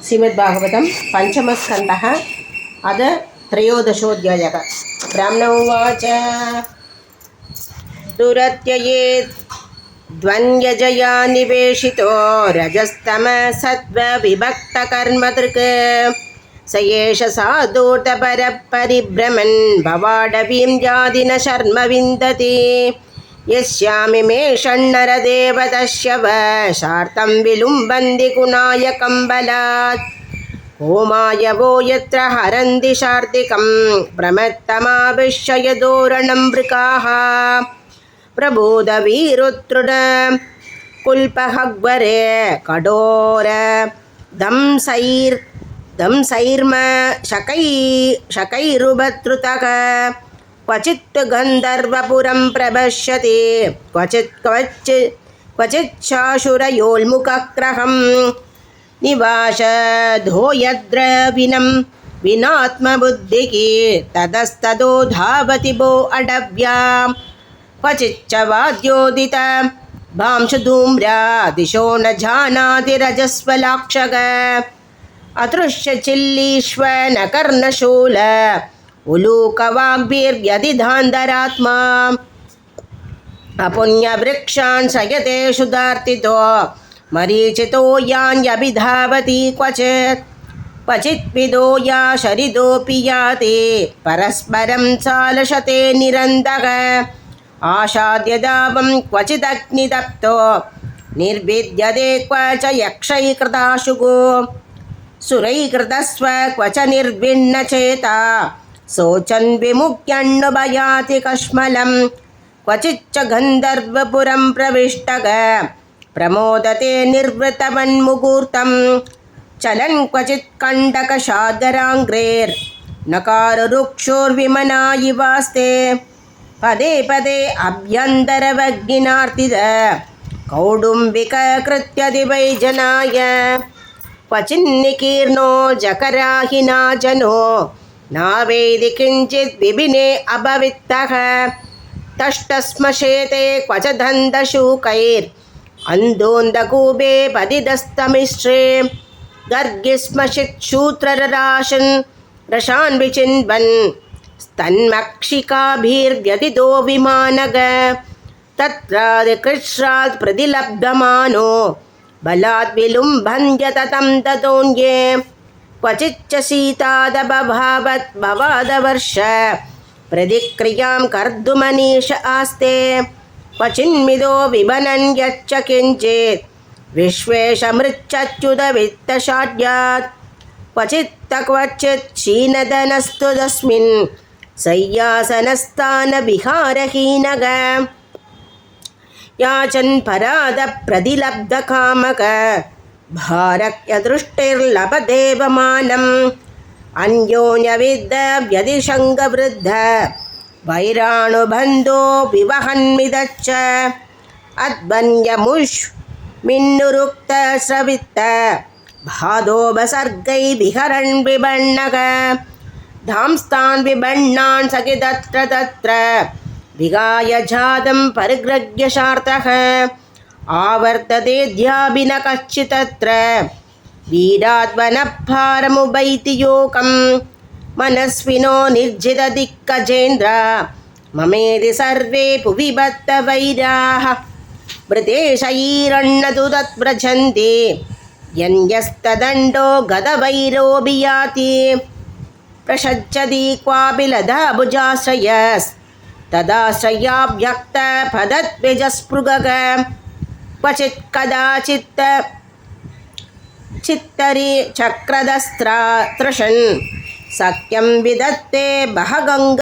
श्रीमद्भागवतं पञ्चमस्कन्धः अद त्रयोदशोऽध्यायः। ब्राह्मण उवाच दुरत्यये द्वन्द्वजया निवेशितो रजस्तमसत्त्वविभक्तकर्मदृक् स एष साधूतपरपरिभ्रमन् भवाडवीं जाति न शर्म विन्दति यस्यामिमे षण्णरदेवतस्य वशार्तं विलुम्बन्ति कुणाय कम्बलात् होमायवो यत्र हरन्ति शार्दिकं प्रमत्तमाविश्ययदोरणं वृकाः प्रबोधवीरुत्रुड कुल्पहग्वरे कठोर दंसैर्म शकैरुभत्रुतः क्वचित् गन्धर्वपुरं प्रपश्यति क्वचिच्छाशुरयोल्मुखग्रहं निवासधो यद्रविनं विनात्मबुद्धिः ततस्ततो धावति भो अडव्यां क्वचिच्च वाद्योदित भांशधूम्रा दिशो न जानाति रजस्वलाक्षक अतृश्य चिल्लीश्वन कर्णशूल उलूकवाग्भिर्व्यधिधान्तरात्मा अपुण्यवृक्षान् सयते सुधार्तितो मरीचितो यान्यभिधावति क्वचित्विदो या शरिदोऽपि याति परस्परं सालशते निरन्तः आशाद्यदावं क्वचिदग्निदप्तो निर्विद्यते क्व च यक्षैकृताशुगो सुरैकृतस्व क्व च निर्विण्णचेता शोचन् विमुख्यन्नुभयाति कश्मलं क्वचिच्च गन्धर्वपुरं प्रविष्टः प्रमोदते निर्वृतवन्मुहूर्तं चलन् क्वचित् कण्टकशादराङ्ग्रेर्नकाररुक्षोर्विमना इवास्ते पदे पदे अभ्यन्तरवग्निनार्तिद कौडुम्बिककृत्यदि वै जनाय क्वचिन्निकीर्णो जकराहिना जनो नावेदि किञ्चित् विभिने अभवित्तः तष्टस्मशेते क्वच दन्तशूकैर्अन्दोन्दकूपे पतिदस्तमिश्रे गर्गिस्मशित् शूत्ररराशन् रशान् विचिन्वन् स्तन्मक्षिकाभिर्व्यथितो विमानग तत्रादिकृश्रात् प्रतिलब्धमानो बलात् विलुम्भन्त्यततं ततोऽन्ये क्वचिच्च सीतादभवावत् भवादवर्ष प्रतिक्रियां कर्तुमनीश आस्ते क्वचिन्मिदो विबनन् यच्च किञ्चित् विश्वेशमृच्छच्युतवित्तशाढ्यात् क्वचित् क्षीणधनस्तु तस्मिन् शय्यासनस्थानविहारहीनः याचन् परादप्रतिलब्धकामक भारक्यदृष्टिर्लभदेवमानम् अन्योन्यविद्ध व्यतिशङ्गवृद्ध वैराणुबन्धो विवहन्मिदच्च अध्वन्यमुष्मिन्नुरुक्तस्रवित्त भादोपसर्गै विहरन् विबण्णः धांस्तान् विबण्णान् सखितत्र तत्र विगाय जातं परिग्रह्यशार्तः आवर्ततेऽद्यापि न कश्चिदत्र वीरात्मनभारमुपैति योकं मनस्विनो निर्जितदिक्कजेन्द्र ममेति सर्वे पुवि बद्धवैराः मृतेशैरण्णतु तत्व्रजन्ति यन्यस्तदण्डो गतवैरोऽपि याति प्रसज्जति क्वापि लता भुजाश्रयस्तदाश्रयाव्यक्तपदद्विजस्पृगः क्वचित् कदाचित् चित्तरि चक्रदस्त्रशन् सख्यं विदत्ते बहगङ्ग